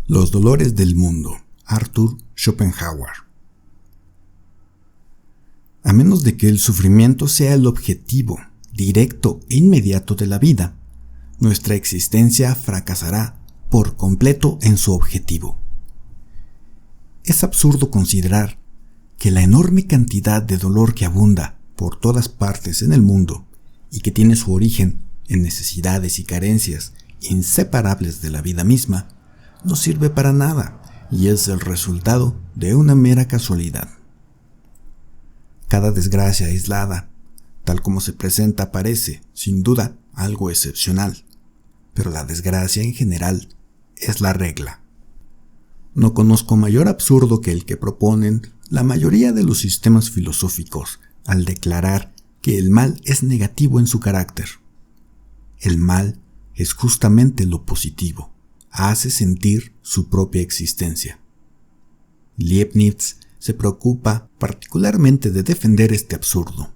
Los dolores del mundo, Arthur Schopenhauer. A menos de que el sufrimiento sea el objetivo directo e inmediato de la vida, nuestra existencia fracasará por completo en su objetivo. Es absurdo considerar que la enorme cantidad de dolor que abunda por todas partes en el mundo y que tiene su origen en necesidades y carencias inseparables de la vida misma, no sirve para nada y es el resultado de una mera casualidad. Cada desgracia aislada, tal como se presenta, parece, sin duda, algo excepcional, pero la desgracia en general es la regla. No conozco mayor absurdo que el que proponen la mayoría de los sistemas filosóficos al declarar que el mal es negativo en su carácter. El mal es justamente lo positivo, hace sentir su propia existencia. Leibniz se preocupa particularmente de defender este absurdo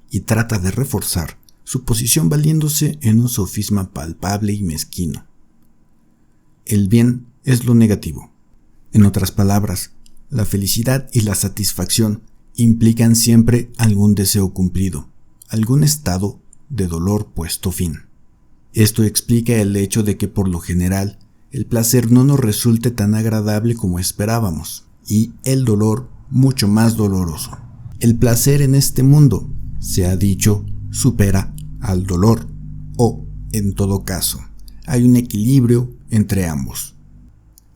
y trata de reforzar su posición valiéndose en un sofisma palpable y mezquino. El bien es lo negativo. En otras palabras, la felicidad y la satisfacción implican siempre algún deseo cumplido, algún estado de dolor puesto fin. Esto explica el hecho de que por lo general el placer no nos resulte tan agradable como esperábamos y el dolor mucho más doloroso. El placer en este mundo, se ha dicho, supera al dolor o, en todo caso, hay un equilibrio entre ambos.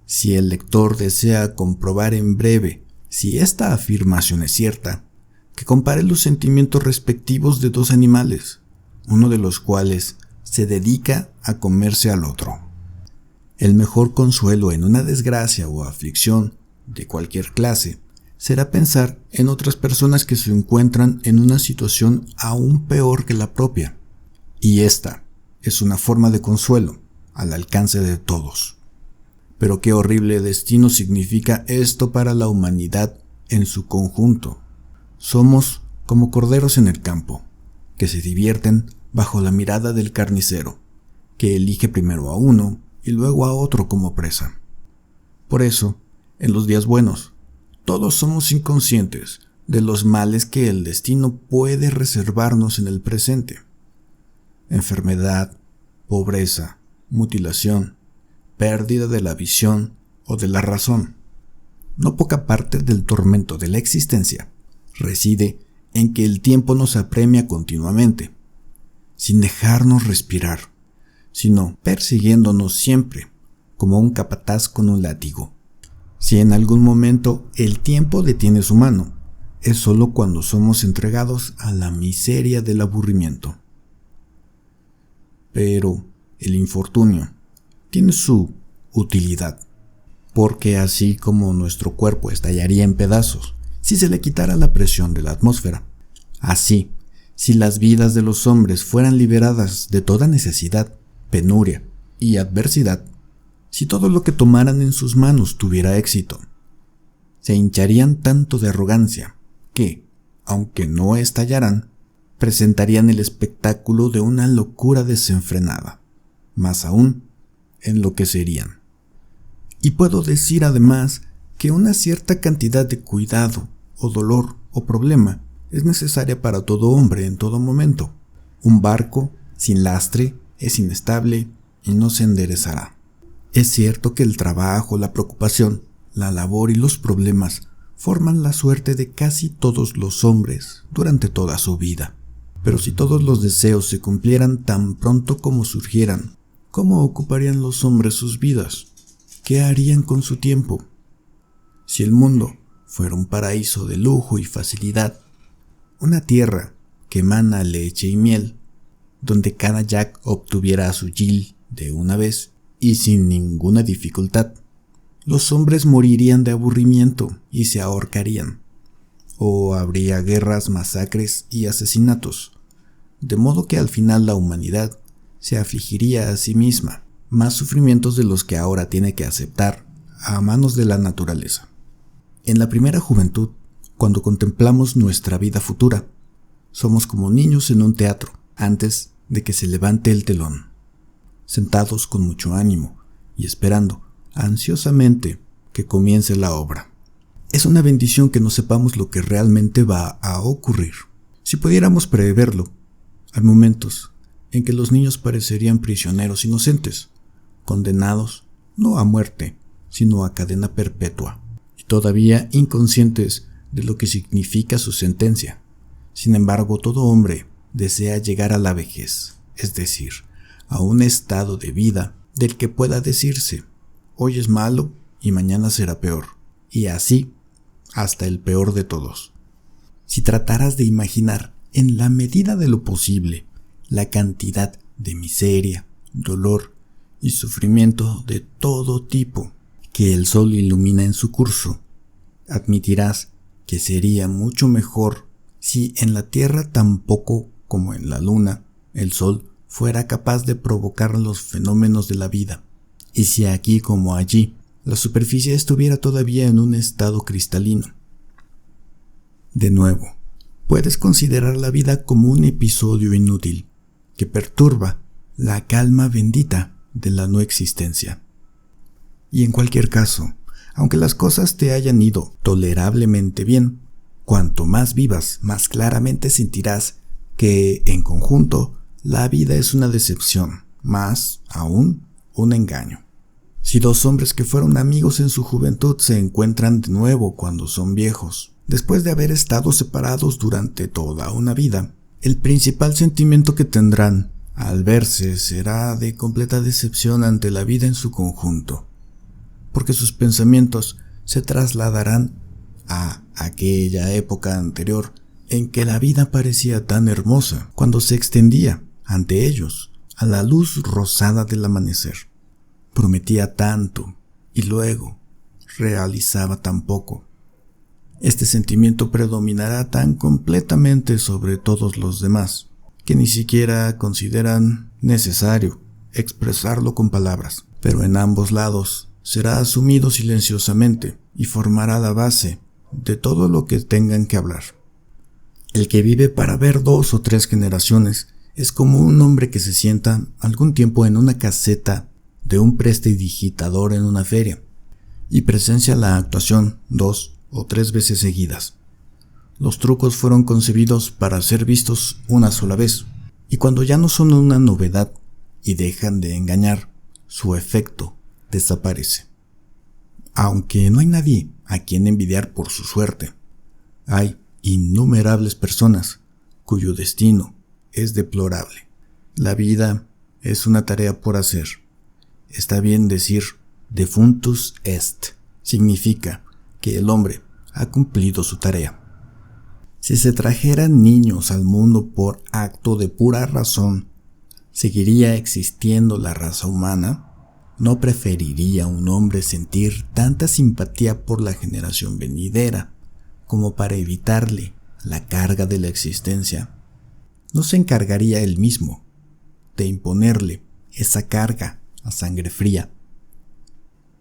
Si el lector desea comprobar en breve si esta afirmación es cierta, que compare los sentimientos respectivos de dos animales, uno de los cuales se dedica a comerse al otro. El mejor consuelo en una desgracia o aflicción de cualquier clase será pensar en otras personas que se encuentran en una situación aún peor que la propia, y esta es una forma de consuelo al alcance de todos. Pero qué horrible destino significa esto para la humanidad en su conjunto. Somos como corderos en el campo, que se divierten bajo la mirada del carnicero, que elige primero a uno y luego a otro como presa. Por eso, en los días buenos, todos somos inconscientes de los males que el destino puede reservarnos en el presente. Enfermedad, pobreza, mutilación, pérdida de la visión o de la razón. No poca parte del tormento de la existencia reside en que el tiempo nos apremia continuamente, sin dejarnos respirar, sino persiguiéndonos siempre, como un capataz con un látigo. Si en algún momento el tiempo detiene su mano, es solo cuando somos entregados a la miseria del aburrimiento. Pero el infortunio tiene su utilidad, porque así como nuestro cuerpo estallaría en pedazos si se le quitara la presión de la atmósfera, así, si las vidas de los hombres fueran liberadas de toda necesidad, penuria y adversidad, si todo lo que tomaran en sus manos tuviera éxito, se hincharían tanto de arrogancia que, aunque no estallaran, presentarían el espectáculo de una locura desenfrenada. Más aún, enloquecerían. Y puedo decir además que una cierta cantidad de cuidado, o dolor, o problema es necesaria para todo hombre en todo momento. Un barco sin lastre es inestable y no se enderezará. Es cierto que el trabajo, la preocupación, la labor y los problemas forman la suerte de casi todos los hombres durante toda su vida. Pero si todos los deseos se cumplieran tan pronto como surgieran, ¿cómo ocuparían los hombres sus vidas? ¿Qué harían con su tiempo? Si el mundo fuera un paraíso de lujo y facilidad, una tierra que emana leche y miel, donde cada Jack obtuviera a su Jill de una vez y sin ninguna dificultad, los hombres morirían de aburrimiento y se ahorcarían, o habría guerras, masacres y asesinatos, de modo que al final la humanidad se afligiría a sí misma, más sufrimientos de los que ahora tiene que aceptar a manos de la naturaleza. En la primera juventud, cuando contemplamos nuestra vida futura, somos como niños en un teatro, antes de que se levante el telón, sentados con mucho ánimo y esperando ansiosamente que comience la obra. Es una bendición que no sepamos lo que realmente va a ocurrir. Si pudiéramos preverlo, hay momentos en que los niños parecerían prisioneros inocentes, condenados no a muerte, sino a cadena perpetua, y todavía inconscientes de lo que significa su sentencia. Sin embargo, todo hombre desea llegar a la vejez, es decir, a un estado de vida del que pueda decirse, hoy es malo y mañana será peor, y así hasta el peor de todos. Si trataras de imaginar en la medida de lo posible la cantidad de miseria, dolor y sufrimiento de todo tipo que el sol ilumina en su curso, admitirás que sería mucho mejor si en la Tierra tampoco como en la Luna el sol fuera capaz de provocar los fenómenos de la vida, y si aquí como allí la superficie estuviera todavía en un estado cristalino. De nuevo, puedes considerar la vida como un episodio inútil que perturba la calma bendita de la no existencia. Y en cualquier caso, aunque las cosas te hayan ido tolerablemente bien, cuanto más vivas, más claramente sentirás que, en conjunto, la vida es una decepción, más aún un engaño. Si dos hombres que fueron amigos en su juventud se encuentran de nuevo cuando son viejos, después de haber estado separados durante toda una vida, el principal sentimiento que tendrán al verse será de completa decepción ante la vida en su conjunto, porque sus pensamientos se trasladarán a aquella época anterior en que la vida parecía tan hermosa cuando se extendía ante ellos a la luz rosada del amanecer. Prometía tanto y luego realizaba tan poco. Este sentimiento predominará tan completamente sobre todos los demás que ni siquiera consideran necesario expresarlo con palabras, pero en ambos lados será asumido silenciosamente y formará la base de todo lo que tengan que hablar. El que vive para ver 2 o 3 generaciones es como un hombre que se sienta algún tiempo en una caseta de un prestidigitador en una feria y presencia la actuación 2 o 3 veces seguidas. Los trucos fueron concebidos para ser vistos una sola vez, y cuando ya no son una novedad y dejan de engañar, su efecto desaparece. Aunque no hay nadie a quien envidiar por su suerte, hay innumerables personas cuyo destino es deplorable. La vida es una tarea por hacer. Está bien decir defuntus est, significa que el hombre ha cumplido su tarea. Si se trajeran niños al mundo por acto de pura razón, ¿seguiría existiendo la raza humana? ¿No preferiría un hombre sentir tanta simpatía por la generación venidera como para evitarle la carga de la existencia? ¿No se encargaría él mismo de imponerle esa carga a sangre fría?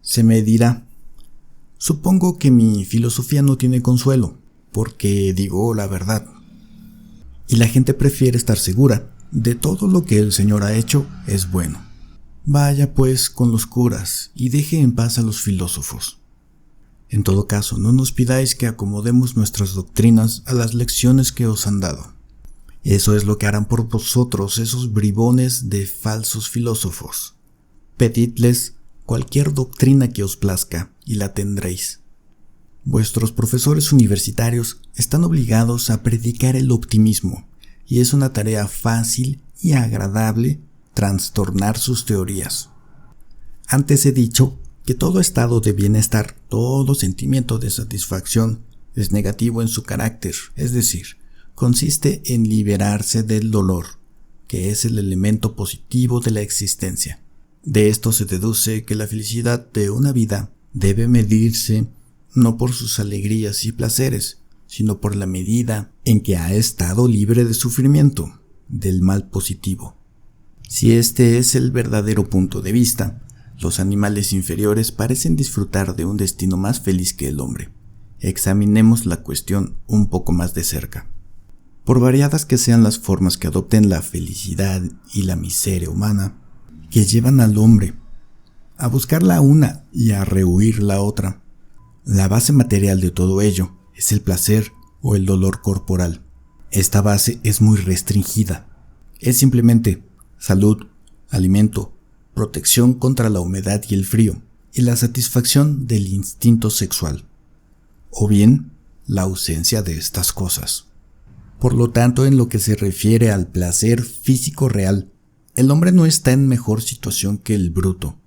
Se me dirá, supongo que mi filosofía no tiene consuelo, porque digo la verdad. Y la gente prefiere estar segura de todo lo que el Señor ha hecho es bueno. Vaya pues con los curas y deje en paz a los filósofos. En todo caso, no nos pidáis que acomodemos nuestras doctrinas a las lecciones que os han dado. Eso es lo que harán por vosotros esos bribones de falsos filósofos. Pedidles cualquier doctrina que os plazca y la tendréis. Vuestros profesores universitarios están obligados a predicar el optimismo, y es una tarea fácil y agradable trastornar sus teorías. Antes he dicho que todo estado de bienestar, todo sentimiento de satisfacción es negativo en su carácter, es decir, consiste en liberarse del dolor, que es el elemento positivo de la existencia. De esto se deduce que la felicidad de una vida debe medirse no por sus alegrías y placeres, sino por la medida en que ha estado libre de sufrimiento, del mal positivo. Si este es el verdadero punto de vista, los animales inferiores parecen disfrutar de un destino más feliz que el hombre. Examinemos la cuestión un poco más de cerca. Por variadas que sean las formas que adopten la felicidad y la miseria humana, que llevan al hombre a buscar la una y a rehuir la otra. La base material de todo ello es el placer o el dolor corporal. Esta base es muy restringida. Es simplemente salud, alimento, protección contra la humedad y el frío, y la satisfacción del instinto sexual, o bien la ausencia de estas cosas. Por lo tanto, en lo que se refiere al placer físico real, el hombre no está en mejor situación que el bruto,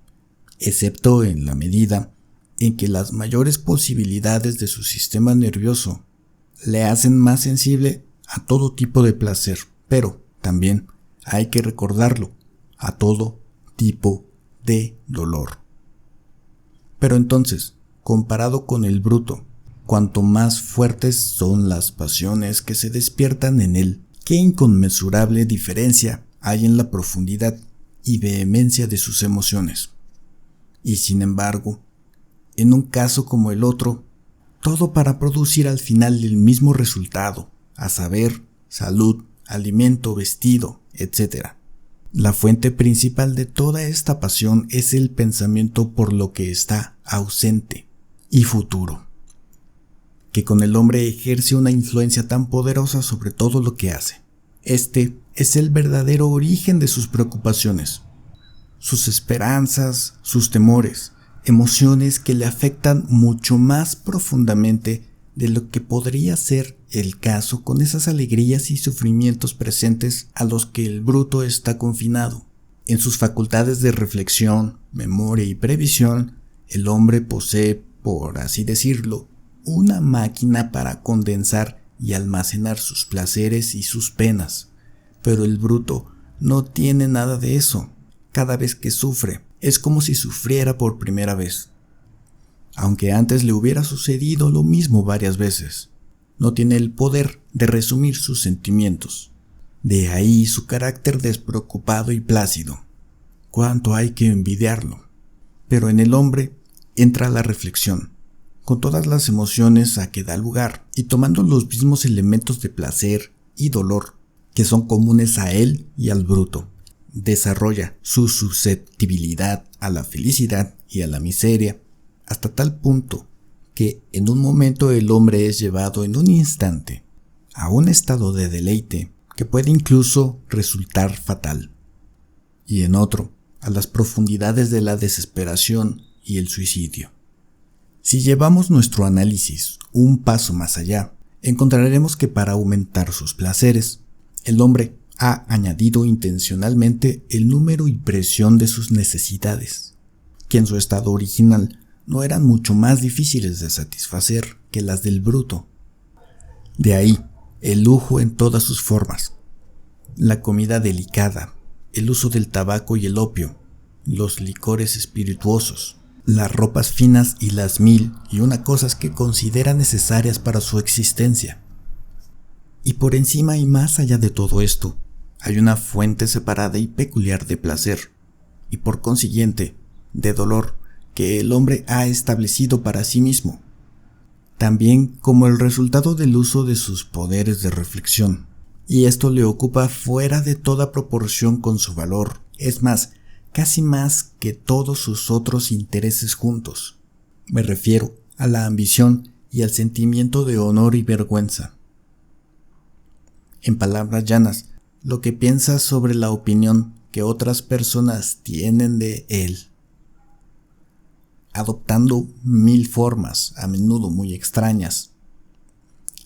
excepto en la medida en que las mayores posibilidades de su sistema nervioso le hacen más sensible a todo tipo de placer, pero también hay que recordarlo, a todo tipo de dolor. Pero entonces, comparado con el bruto, cuanto más fuertes son las pasiones que se despiertan en él, qué inconmensurable diferencia hay en la profundidad y vehemencia de sus emociones. Y sin embargo, en un caso como el otro, todo para producir al final el mismo resultado, a saber, salud, alimento, vestido, etc. La fuente principal de toda esta pasión es el pensamiento por lo que está ausente y futuro, que con el hombre ejerce una influencia tan poderosa sobre todo lo que hace. Este es el verdadero origen de sus preocupaciones, sus esperanzas, sus temores, emociones que le afectan mucho más profundamente de lo que podría ser el caso con esas alegrías y sufrimientos presentes a los que el bruto está confinado. En sus facultades de reflexión, memoria y previsión, el hombre posee, por así decirlo, una máquina para condensar y almacenar sus placeres y sus penas. Pero el bruto no tiene nada de eso. Cada vez que sufre, es como si sufriera por primera vez, aunque antes le hubiera sucedido lo mismo varias veces. No tiene el poder de resumir sus sentimientos. De ahí su carácter despreocupado y plácido. Cuánto hay que envidiarlo. Pero en el hombre entra la reflexión, con todas las emociones a que da lugar, y tomando los mismos elementos de placer y dolor que son comunes a él y al bruto. Desarrolla su susceptibilidad a la felicidad y a la miseria, hasta tal punto que en un momento el hombre es llevado en un instante a un estado de deleite que puede incluso resultar fatal, y en otro a las profundidades de la desesperación y el suicidio. Si llevamos nuestro análisis un paso más allá, encontraremos que para aumentar sus placeres, el hombre ha añadido intencionalmente el número y presión de sus necesidades, que en su estado original no eran mucho más difíciles de satisfacer que las del bruto. De ahí el lujo en todas sus formas, la comida delicada, el uso del tabaco y el opio, los licores espirituosos, las ropas finas y las mil y una cosas que considera necesarias para su existencia. Y por encima y más allá de todo esto, hay una fuente separada y peculiar de placer, y por consiguiente, de dolor, que el hombre ha establecido para sí mismo, también como el resultado del uso de sus poderes de reflexión, y esto le ocupa fuera de toda proporción con su valor, es más, casi más que todos sus otros intereses juntos. Me refiero a la ambición y al sentimiento de honor y vergüenza. En palabras llanas, lo que piensa sobre la opinión que otras personas tienen de él, adoptando mil formas, a menudo muy extrañas.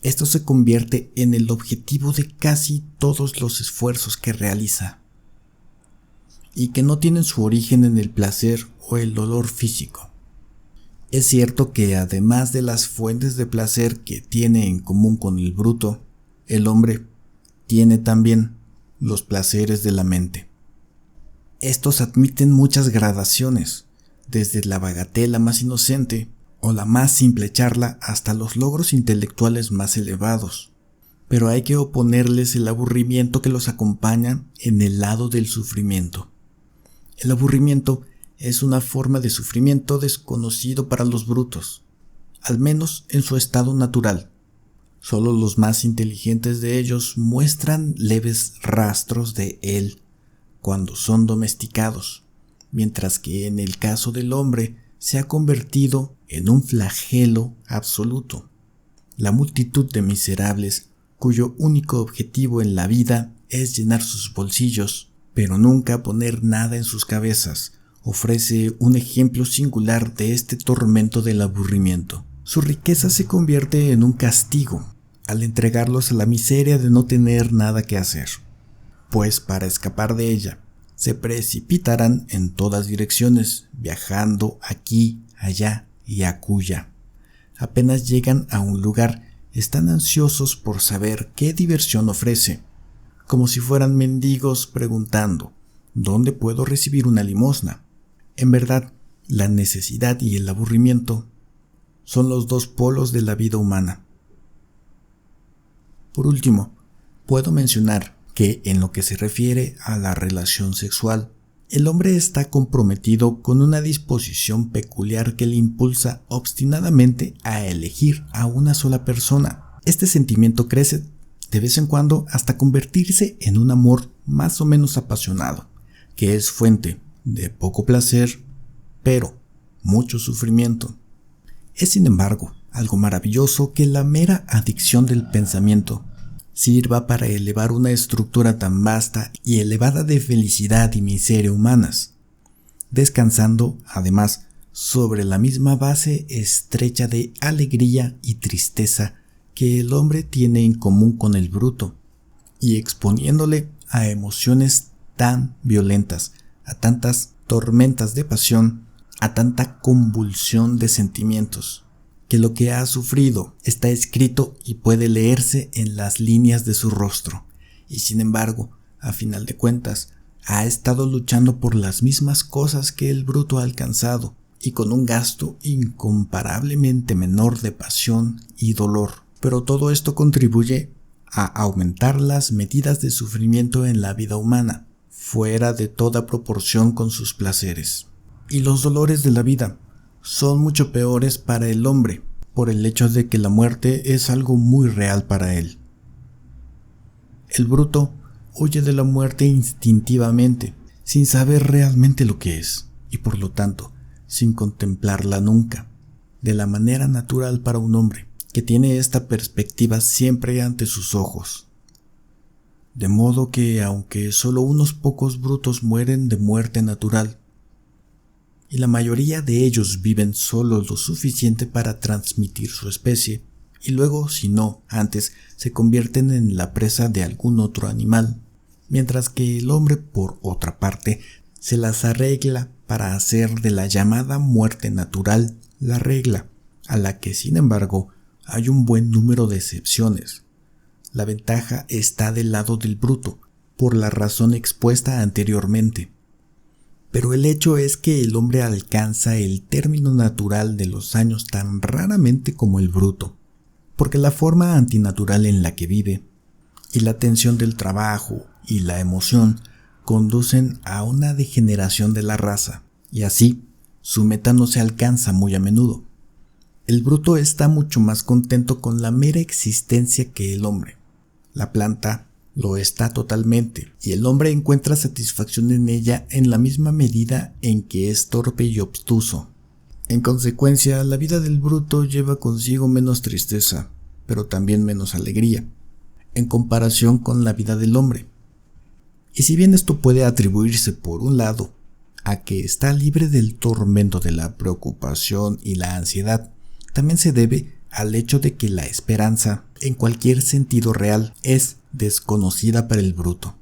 Esto se convierte en el objetivo de casi todos los esfuerzos que realiza, y que no tienen su origen en el placer o el dolor físico. Es cierto que además de las fuentes de placer que tiene en común con el bruto, el hombre tiene también los placeres de la mente. Estos admiten muchas gradaciones, desde la bagatela más inocente o la más simple charla hasta los logros intelectuales más elevados. Pero hay que oponerles el aburrimiento que los acompaña en el lado del sufrimiento. El aburrimiento es una forma de sufrimiento desconocido para los brutos, al menos en su estado natural. Solo los más inteligentes de ellos muestran leves rastros de él cuando son domesticados, mientras que en el caso del hombre se ha convertido en un flagelo absoluto. La multitud de miserables cuyo único objetivo en la vida es llenar sus bolsillos, pero nunca poner nada en sus cabezas, ofrece un ejemplo singular de este tormento del aburrimiento. Su riqueza se convierte en un castigo al entregarlos a la miseria de no tener nada que hacer, pues para escapar de ella se precipitarán en todas direcciones, viajando aquí, allá y acullá. Apenas llegan a un lugar, están ansiosos por saber qué diversión ofrece, como si fueran mendigos preguntando ¿dónde puedo recibir una limosna? En verdad, la necesidad y el aburrimiento son los dos polos de la vida humana. Por último, puedo mencionar que en lo que se refiere a la relación sexual, el hombre está comprometido con una disposición peculiar que le impulsa obstinadamente a elegir a una sola persona. Este sentimiento crece de vez en cuando hasta convertirse en un amor más o menos apasionado, que es fuente de poco placer, pero mucho sufrimiento. Es sin embargo algo maravilloso que la mera adicción del pensamiento sirva para elevar una estructura tan vasta y elevada de felicidad y miseria humanas, descansando además sobre la misma base estrecha de alegría y tristeza que el hombre tiene en común con el bruto, y exponiéndole a emociones tan violentas, a tantas tormentas de pasión, a tanta convulsión de sentimientos, que lo que ha sufrido está escrito y puede leerse en las líneas de su rostro, y sin embargo, a final de cuentas, ha estado luchando por las mismas cosas que el bruto ha alcanzado, y con un gasto incomparablemente menor de pasión y dolor. Pero todo esto contribuye a aumentar las medidas de sufrimiento en la vida humana, fuera de toda proporción con sus placeres. Y los dolores de la vida son mucho peores para el hombre, por el hecho de que la muerte es algo muy real para él. El bruto huye de la muerte instintivamente, sin saber realmente lo que es, y por lo tanto, sin contemplarla nunca, de la manera natural para un hombre, que tiene esta perspectiva siempre ante sus ojos. De modo que, aunque solo unos pocos brutos mueren de muerte natural, y la mayoría de ellos viven solo lo suficiente para transmitir su especie, y luego, si no, antes se convierten en la presa de algún otro animal, mientras que el hombre, por otra parte, se las arregla para hacer de la llamada muerte natural la regla, a la que, sin embargo, hay un buen número de excepciones. La ventaja está del lado del bruto, por la razón expuesta anteriormente. Pero el hecho es que el hombre alcanza el término natural de los años tan raramente como el bruto, porque la forma antinatural en la que vive, y la tensión del trabajo y la emoción conducen a una degeneración de la raza, y así su meta no se alcanza muy a menudo. El bruto está mucho más contento con la mera existencia que el hombre. La planta lo está totalmente, y el hombre encuentra satisfacción en ella en la misma medida en que es torpe y obstuso. En consecuencia, la vida del bruto lleva consigo menos tristeza, pero también menos alegría, en comparación con la vida del hombre. Y si bien esto puede atribuirse, por un lado, a que está libre del tormento de la preocupación y la ansiedad, también se debe al hecho de que la esperanza, en cualquier sentido real, es desconocida para el bruto.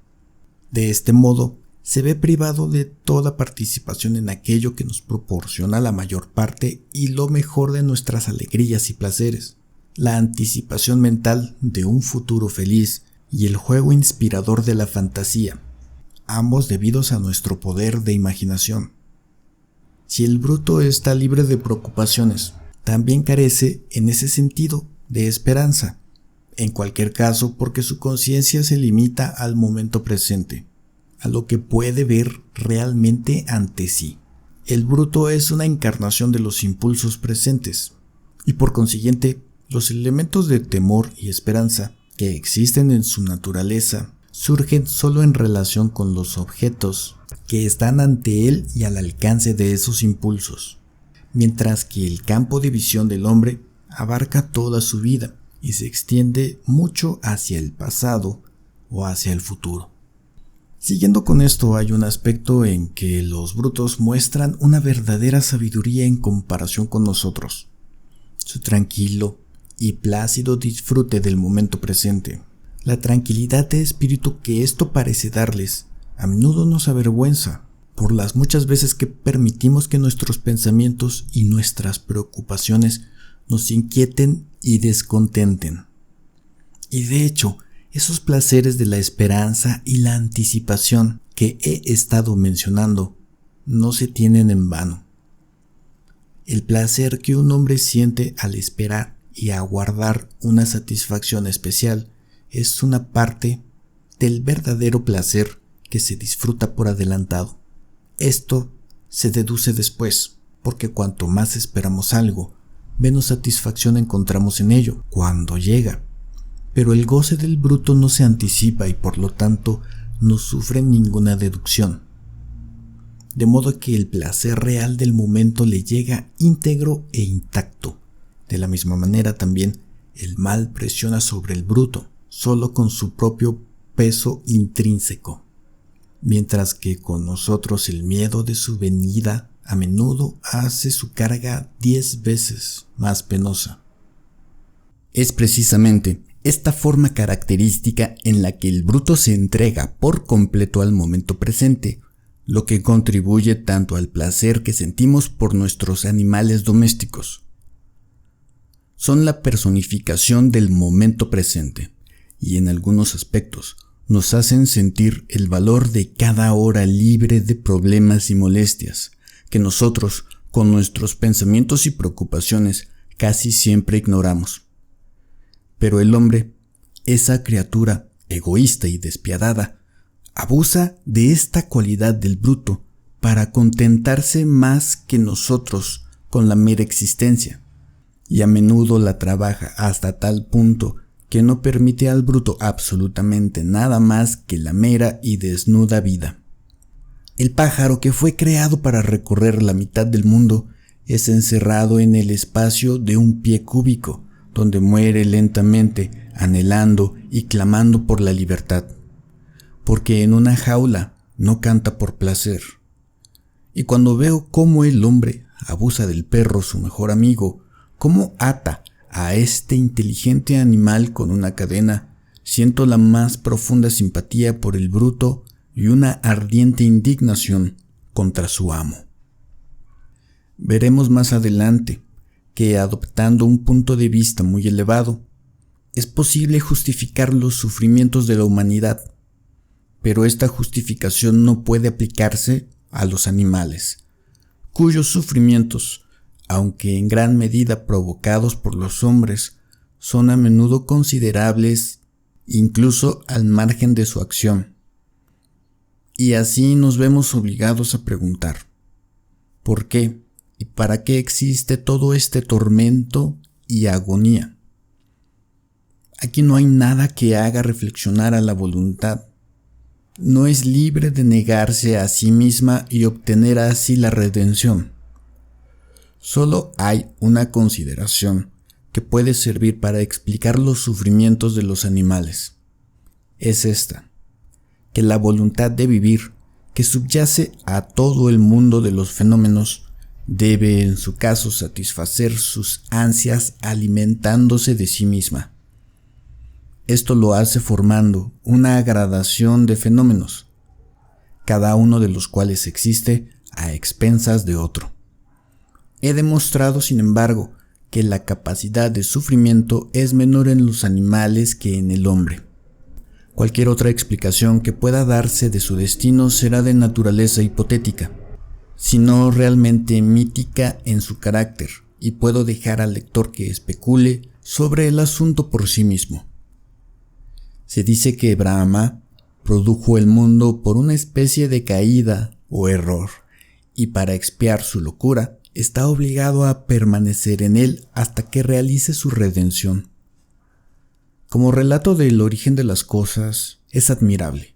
De este modo, se ve privado de toda participación en aquello que nos proporciona la mayor parte y lo mejor de nuestras alegrías y placeres, la anticipación mental de un futuro feliz y el juego inspirador de la fantasía, ambos debidos a nuestro poder de imaginación. Si el bruto está libre de preocupaciones, también carece en ese sentido de esperanza, en cualquier caso porque su conciencia se limita al momento presente, a lo que puede ver realmente ante sí. El bruto es una encarnación de los impulsos presentes, y por consiguiente los elementos de temor y esperanza que existen en su naturaleza surgen solo en relación con los objetos que están ante él y al alcance de esos impulsos, mientras que el campo de visión del hombre abarca toda su vida y se extiende mucho hacia el pasado o hacia el futuro. Siguiendo con esto, hay un aspecto en que los brutos muestran una verdadera sabiduría en comparación con nosotros: su tranquilo y plácido disfrute del momento presente. La tranquilidad de espíritu que esto parece darles a menudo nos avergüenza por las muchas veces que permitimos que nuestros pensamientos y nuestras preocupaciones nos inquieten y descontenten. Y de hecho, esos placeres de la esperanza y la anticipación que he estado mencionando no se tienen en vano. El placer que un hombre siente al esperar y aguardar una satisfacción especial es una parte del verdadero placer que se disfruta por adelantado. Esto se deduce después, porque cuanto más esperamos algo, menos satisfacción encontramos en ello cuando llega. Pero el goce del bruto no se anticipa y por lo tanto no sufre ninguna deducción. De modo que el placer real del momento le llega íntegro e intacto. De la misma manera también el mal presiona sobre el bruto, solo con su propio peso intrínseco, mientras que con nosotros el miedo de su venida a menudo hace su carga 10 veces más penosa. Es precisamente esta forma característica en la que el bruto se entrega por completo al momento presente, lo que contribuye tanto al placer que sentimos por nuestros animales domésticos. Son la personificación del momento presente, y en algunos aspectos nos hacen sentir el valor de cada hora libre de problemas y molestias, que nosotros, con nuestros pensamientos y preocupaciones, casi siempre ignoramos. Pero el hombre, esa criatura egoísta y despiadada, abusa de esta cualidad del bruto para contentarse más que nosotros con la mera existencia, y a menudo la trabaja hasta tal punto que no permite al bruto absolutamente nada más que la mera y desnuda vida. El pájaro que fue creado para recorrer la mitad del mundo es encerrado en el espacio de un pie cúbico, donde muere lentamente, anhelando y clamando por la libertad, porque en una jaula no canta por placer. Y cuando veo cómo el hombre abusa del perro, su mejor amigo, cómo ata a este inteligente animal con una cadena, siento la más profunda simpatía por el bruto y una ardiente indignación contra su amo. Veremos más adelante que, adoptando un punto de vista muy elevado, es posible justificar los sufrimientos de la humanidad, pero esta justificación no puede aplicarse a los animales, cuyos sufrimientos, aunque en gran medida provocados por los hombres, son a menudo considerables incluso al margen de su acción. Y así nos vemos obligados a preguntar: ¿por qué y para qué existe todo este tormento y agonía? Aquí no hay nada que haga reflexionar a la voluntad. No es libre de negarse a sí misma y obtener así la redención. Solo hay una consideración que puede servir para explicar los sufrimientos de los animales. Es esta: que la voluntad de vivir, que subyace a todo el mundo de los fenómenos, debe en su caso satisfacer sus ansias alimentándose de sí misma. Esto lo hace formando una gradación de fenómenos, cada uno de los cuales existe a expensas de otro. He demostrado, sin embargo, que la capacidad de sufrimiento es menor en los animales que en el hombre. Cualquier otra explicación que pueda darse de su destino será de naturaleza hipotética, sino realmente mítica en su carácter, y puedo dejar al lector que especule sobre el asunto por sí mismo. Se dice que Brahma produjo el mundo por una especie de caída o error, y para expiar su locura está obligado a permanecer en él hasta que realice su redención. Como relato del origen de las cosas, es admirable.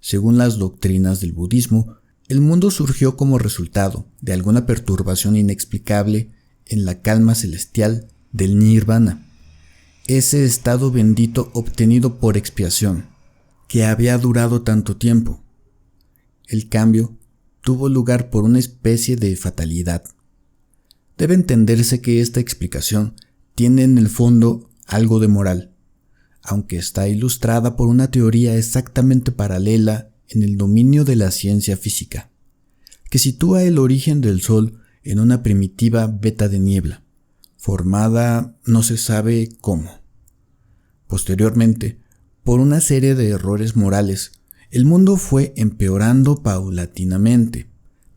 Según las doctrinas del budismo, el mundo surgió como resultado de alguna perturbación inexplicable en la calma celestial del nirvana, ese estado bendito obtenido por expiación, que había durado tanto tiempo. El cambio tuvo lugar por una especie de fatalidad. Debe entenderse que esta explicación tiene en el fondo algo de moral, aunque está ilustrada por una teoría exactamente paralela en el dominio de la ciencia física, que sitúa el origen del Sol en una primitiva veta de niebla, formada no se sabe cómo. Posteriormente, por una serie de errores morales, el mundo fue empeorando paulatinamente,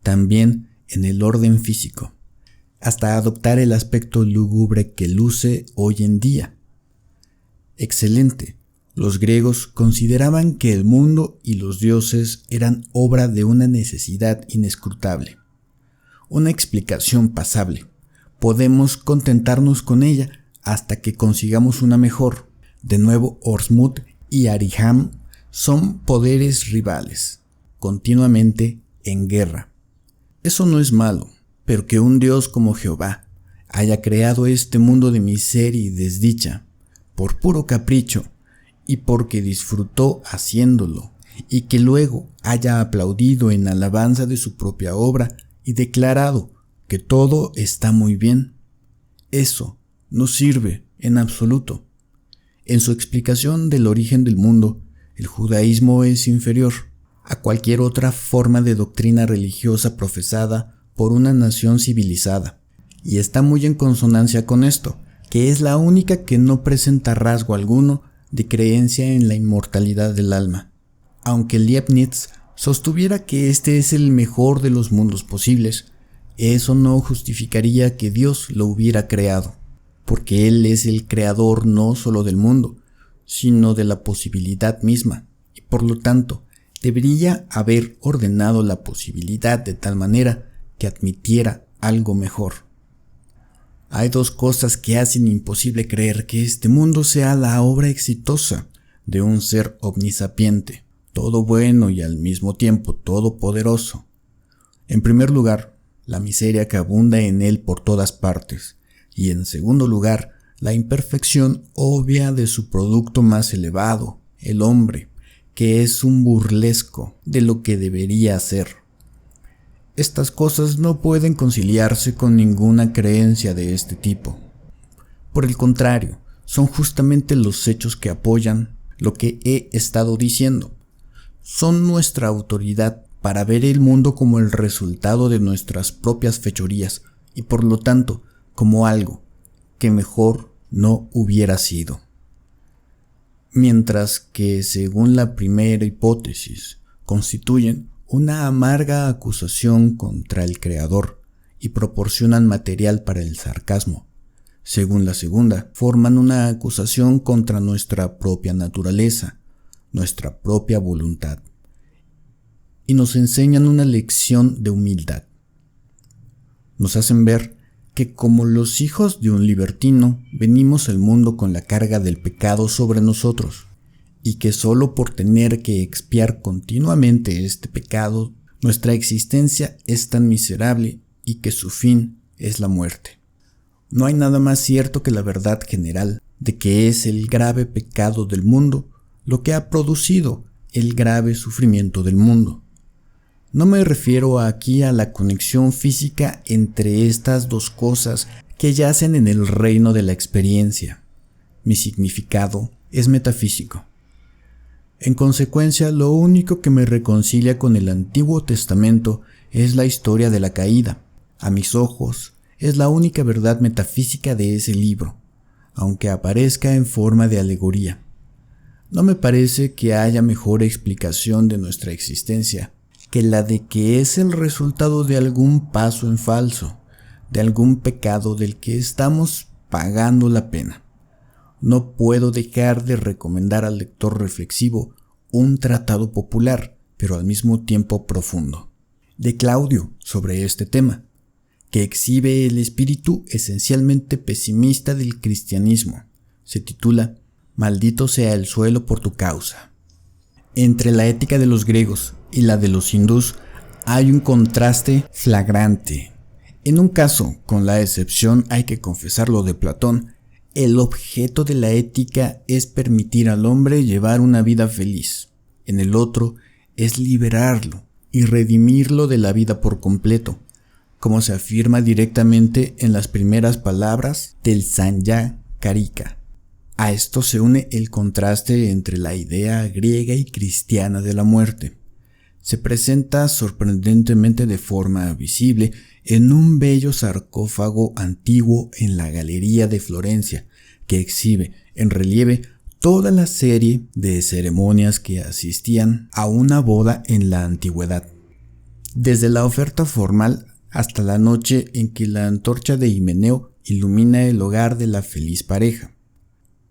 también en el orden físico, hasta adoptar el aspecto lúgubre que luce hoy en día. Excelente. Los griegos consideraban que el mundo y los dioses eran obra de una necesidad inescrutable, una explicación pasable. Podemos contentarnos con ella hasta que consigamos una mejor. De nuevo, Ormuzd y Arihant son poderes rivales, continuamente en guerra. Eso no es malo, pero que un Dios como Jehová haya creado este mundo de miseria y desdicha, por puro capricho, y porque disfrutó haciéndolo, y que luego haya aplaudido en alabanza de su propia obra y declarado que todo está muy bien. Eso no sirve en absoluto. En su explicación del origen del mundo, el judaísmo es inferior a cualquier otra forma de doctrina religiosa profesada por una nación civilizada, y está muy en consonancia con esto, que es la única que no presenta rasgo alguno de creencia en la inmortalidad del alma. Aunque Leibniz sostuviera que este es el mejor de los mundos posibles, eso no justificaría que Dios lo hubiera creado, porque Él es el creador no solo del mundo, sino de la posibilidad misma, y por lo tanto debería haber ordenado la posibilidad de tal manera que admitiera algo mejor. Hay dos cosas que hacen imposible creer que este mundo sea la obra exitosa de un ser omnisapiente, todo bueno y al mismo tiempo todopoderoso. En primer lugar, la miseria que abunda en él por todas partes, y en segundo lugar, la imperfección obvia de su producto más elevado, el hombre, que es un burlesco de lo que debería ser. Estas cosas no pueden conciliarse con ninguna creencia de este tipo. Por el contrario, son justamente los hechos que apoyan lo que he estado diciendo. Son nuestra autoridad para ver el mundo como el resultado de nuestras propias fechorías y por lo tanto como algo que mejor no hubiera sido. Mientras que, según la primera hipótesis, constituyen una amarga acusación contra el Creador y proporcionan material para el sarcasmo. Según la segunda, forman una acusación contra nuestra propia naturaleza, nuestra propia voluntad, y nos enseñan una lección de humildad. Nos hacen ver que como los hijos de un libertino venimos al mundo con la carga del pecado sobre nosotros, y que solo por tener que expiar continuamente este pecado, nuestra existencia es tan miserable y que su fin es la muerte. No hay nada más cierto que la verdad general de que es el grave pecado del mundo lo que ha producido el grave sufrimiento del mundo. No me refiero aquí a la conexión física entre estas dos cosas que yacen en el reino de la experiencia. Mi significado es metafísico. En consecuencia, lo único que me reconcilia con el Antiguo Testamento es la historia de la caída. A mis ojos, es la única verdad metafísica de ese libro, aunque aparezca en forma de alegoría. No me parece que haya mejor explicación de nuestra existencia que la de que es el resultado de algún paso en falso, de algún pecado del que estamos pagando la pena. No puedo dejar de recomendar al lector reflexivo un tratado popular, pero al mismo tiempo profundo, de Claudio sobre este tema, que exhibe el espíritu esencialmente pesimista del cristianismo. Se titula Maldito sea el suelo por tu causa. Entre la ética de los griegos y la de los hindús hay un contraste flagrante. En un caso, con la excepción, hay que confesarlo, de Platón, el objeto de la ética es permitir al hombre llevar una vida feliz. En el otro, es liberarlo y redimirlo de la vida por completo, como se afirma directamente en las primeras palabras del Sanya Karika. A esto se une el contraste entre la idea griega y cristiana de la muerte. Se presenta sorprendentemente de forma visible en un bello sarcófago antiguo en la Galería de Florencia, que exhibe en relieve toda la serie de ceremonias que asistían a una boda en la antigüedad. Desde la oferta formal hasta la noche en que la antorcha de Himeneo ilumina el hogar de la feliz pareja.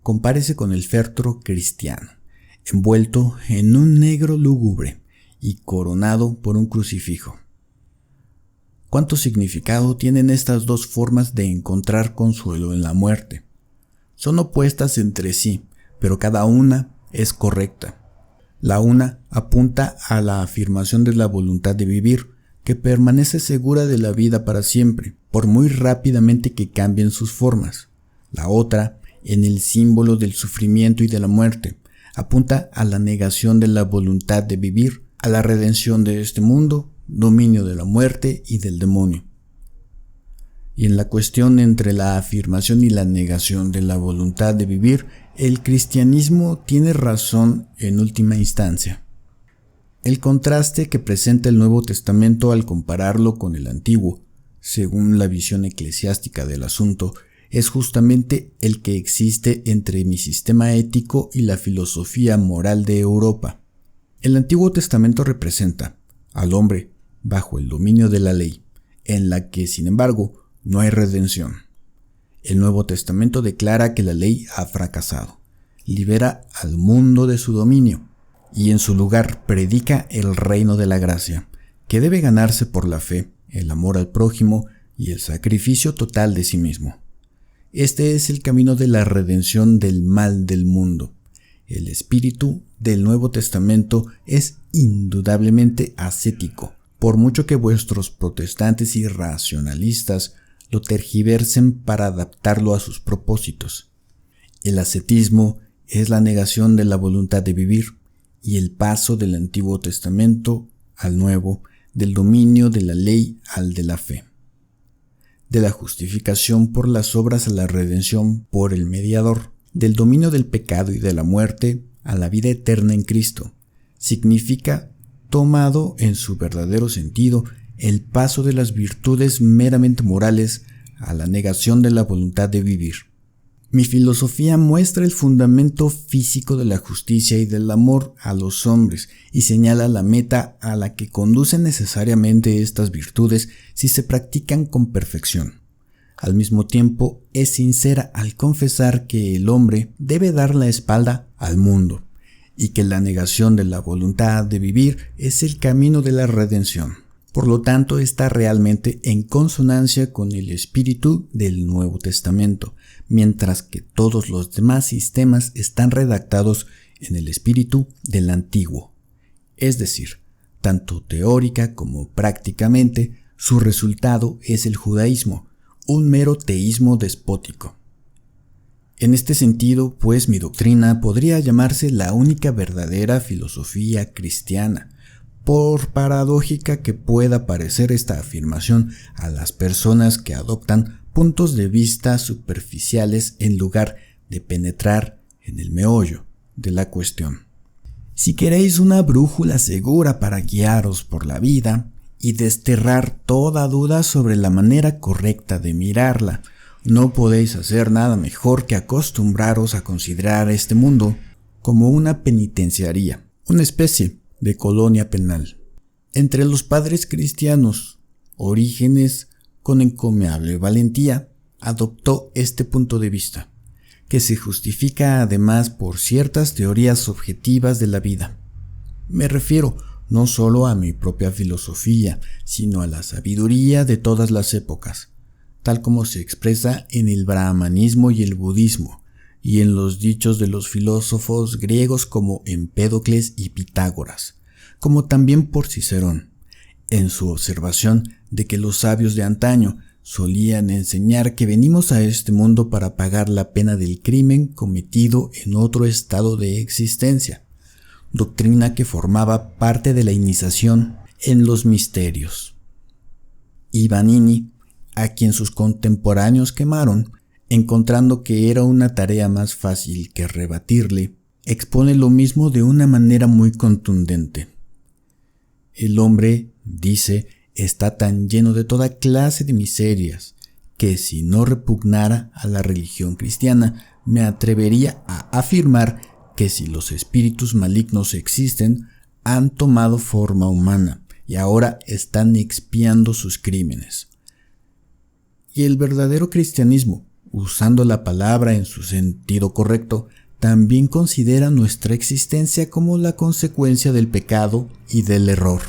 Compárese con el féretro cristiano, envuelto en un negro lúgubre y coronado por un crucifijo. ¿Cuánto significado tienen estas dos formas de encontrar consuelo en la muerte? Son opuestas entre sí, pero cada una es correcta. La una apunta a la afirmación de la voluntad de vivir, que permanece segura de la vida para siempre, por muy rápidamente que cambien sus formas. La otra, en el símbolo del sufrimiento y de la muerte, apunta a la negación de la voluntad de vivir, a la redención de este mundo, dominio de la muerte y del demonio. Y en la cuestión entre la afirmación y la negación de la voluntad de vivir, el cristianismo tiene razón en última instancia. El contraste que presenta el Nuevo Testamento al compararlo con el Antiguo, según la visión eclesiástica del asunto, es justamente el que existe entre mi sistema ético y la filosofía moral de Europa. El Antiguo Testamento representa al hombre bajo el dominio de la ley, en la que, sin embargo, no hay redención. El Nuevo Testamento declara que la ley ha fracasado, libera al mundo de su dominio y en su lugar predica el reino de la gracia, que debe ganarse por la fe, el amor al prójimo y el sacrificio total de sí mismo. Este es el camino de la redención del mal del mundo. El espíritu del Nuevo Testamento es indudablemente ascético, por mucho que vuestros protestantes y racionalistas lo tergiversen para adaptarlo a sus propósitos. El ascetismo es la negación de la voluntad de vivir y el paso del Antiguo Testamento al Nuevo, del dominio de la ley al de la fe, de la justificación por las obras a la redención por el mediador, del dominio del pecado y de la muerte a la vida eterna en Cristo. Significa, tomado en su verdadero sentido, el paso de las virtudes meramente morales a la negación de la voluntad de vivir. Mi filosofía muestra el fundamento físico de la justicia y del amor a los hombres y señala la meta a la que conducen necesariamente estas virtudes si se practican con perfección. Al mismo tiempo, es sincera al confesar que el hombre debe dar la espalda al mundo y que la negación de la voluntad de vivir es el camino de la redención. Por lo tanto, está realmente en consonancia con el espíritu del Nuevo Testamento, mientras que todos los demás sistemas están redactados en el espíritu del Antiguo. Es decir, tanto teórica como prácticamente, su resultado es el judaísmo, un mero teísmo despótico. En este sentido, pues, mi doctrina podría llamarse la única verdadera filosofía cristiana, por paradójica que pueda parecer esta afirmación a las personas que adoptan puntos de vista superficiales en lugar de penetrar en el meollo de la cuestión. Si queréis una brújula segura para guiaros por la vida y desterrar toda duda sobre la manera correcta de mirarla, no podéis hacer nada mejor que acostumbraros a considerar este mundo como una penitenciaría, una especie de colonia penal. Entre los padres cristianos, Orígenes, con encomiable valentía, adoptó este punto de vista, que se justifica además por ciertas teorías objetivas de la vida. Me refiero no solo a mi propia filosofía, sino a la sabiduría de todas las épocas, tal como se expresa en el brahmanismo y el budismo, y en los dichos de los filósofos griegos como Empédocles y Pitágoras, como también por Cicerón, en su observación de que los sabios de antaño solían enseñar que venimos a este mundo para pagar la pena del crimen cometido en otro estado de existencia, doctrina que formaba parte de la iniciación en los misterios. Y Vanini, a quien sus contemporáneos quemaron, encontrando que era una tarea más fácil que rebatirle, expone lo mismo de una manera muy contundente. El hombre, dice, está tan lleno de toda clase de miserias que si no repugnara a la religión cristiana, me atrevería a afirmar que si los espíritus malignos existen, han tomado forma humana y ahora están expiando sus crímenes. Y el verdadero cristianismo, usando la palabra en su sentido correcto, también considera nuestra existencia como la consecuencia del pecado y del error.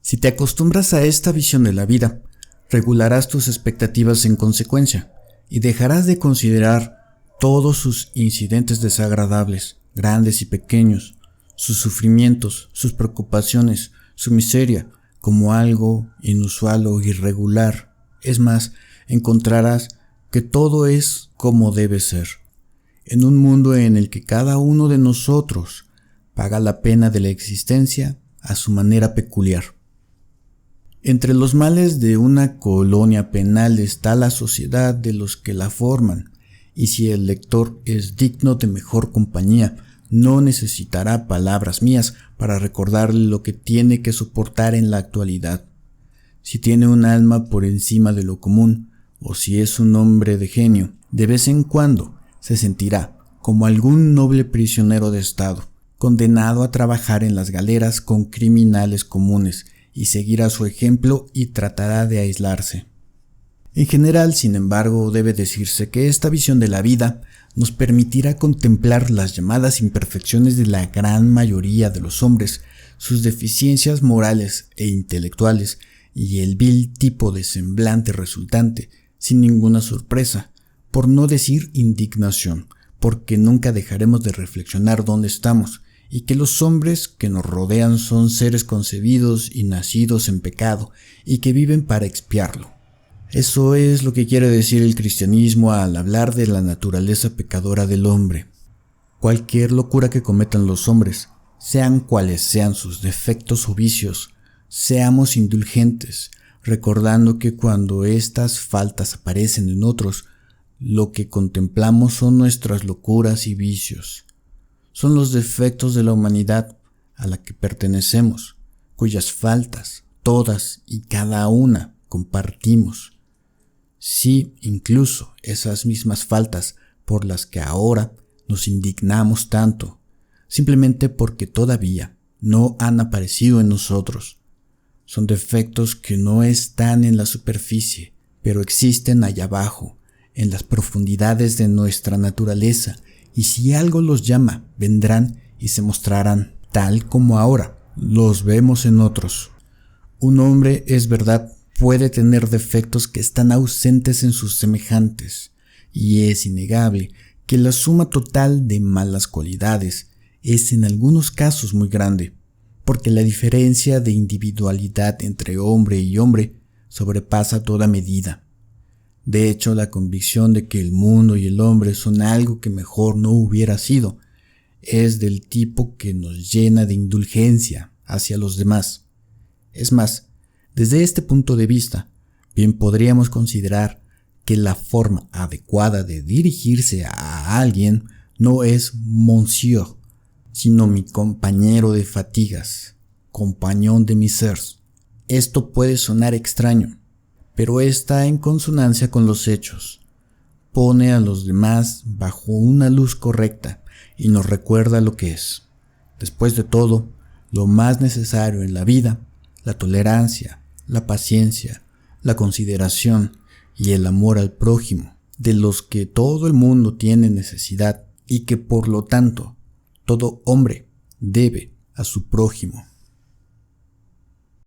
Si te acostumbras a esta visión de la vida, regularás tus expectativas en consecuencia y dejarás de considerar todos sus incidentes desagradables, grandes y pequeños, sus sufrimientos, sus preocupaciones, su miseria, como algo inusual o irregular. Es más, encontrarás que todo es como debe ser, en un mundo en el que cada uno de nosotros paga la pena de la existencia a su manera peculiar. Entre los males de una colonia penal está la sociedad de los que la forman, y si el lector es digno de mejor compañía, no necesitará palabras mías para recordarle lo que tiene que soportar en la actualidad. Si tiene un alma por encima de lo común, o si es un hombre de genio, de vez en cuando se sentirá como algún noble prisionero de Estado, condenado a trabajar en las galeras con criminales comunes, y seguirá su ejemplo y tratará de aislarse. En general, sin embargo, debe decirse que esta visión de la vida nos permitirá contemplar las llamadas imperfecciones de la gran mayoría de los hombres, sus deficiencias morales e intelectuales y el vil tipo de semblante resultante, sin ninguna sorpresa, por no decir indignación, porque nunca dejaremos de reflexionar dónde estamos, y que los hombres que nos rodean son seres concebidos y nacidos en pecado, y que viven para expiarlo. Eso es lo que quiere decir el cristianismo al hablar de la naturaleza pecadora del hombre. Cualquier locura que cometan los hombres, sean cuales sean sus defectos o vicios, seamos indulgentes, recordando que cuando estas faltas aparecen en otros, lo que contemplamos son nuestras locuras y vicios. Son los defectos de la humanidad a la que pertenecemos, cuyas faltas, todas y cada una, compartimos. Sí, incluso esas mismas faltas por las que ahora nos indignamos tanto, simplemente porque todavía no han aparecido en nosotros. Son defectos que no están en la superficie, pero existen allá abajo, en las profundidades de nuestra naturaleza, y si algo los llama, vendrán y se mostrarán, tal como ahora los vemos en otros. Un hombre, es verdad, puede tener defectos que están ausentes en sus semejantes, y es innegable que la suma total de malas cualidades es en algunos casos muy grande, porque la diferencia de individualidad entre hombre y hombre sobrepasa toda medida. De hecho, la convicción de que el mundo y el hombre son algo que mejor no hubiera sido es del tipo que nos llena de indulgencia hacia los demás. Es más, desde este punto de vista, bien podríamos considerar que la forma adecuada de dirigirse a alguien no es monsieur, sino mi compañero de fatigas, compañón de misères. Esto puede sonar extraño, pero está en consonancia con los hechos. Pone a los demás bajo una luz correcta y nos recuerda lo que es. Después de todo, lo más necesario en la vida, la tolerancia, la paciencia, la consideración y el amor al prójimo, de los que todo el mundo tiene necesidad y que por lo tanto todo hombre debe a su prójimo.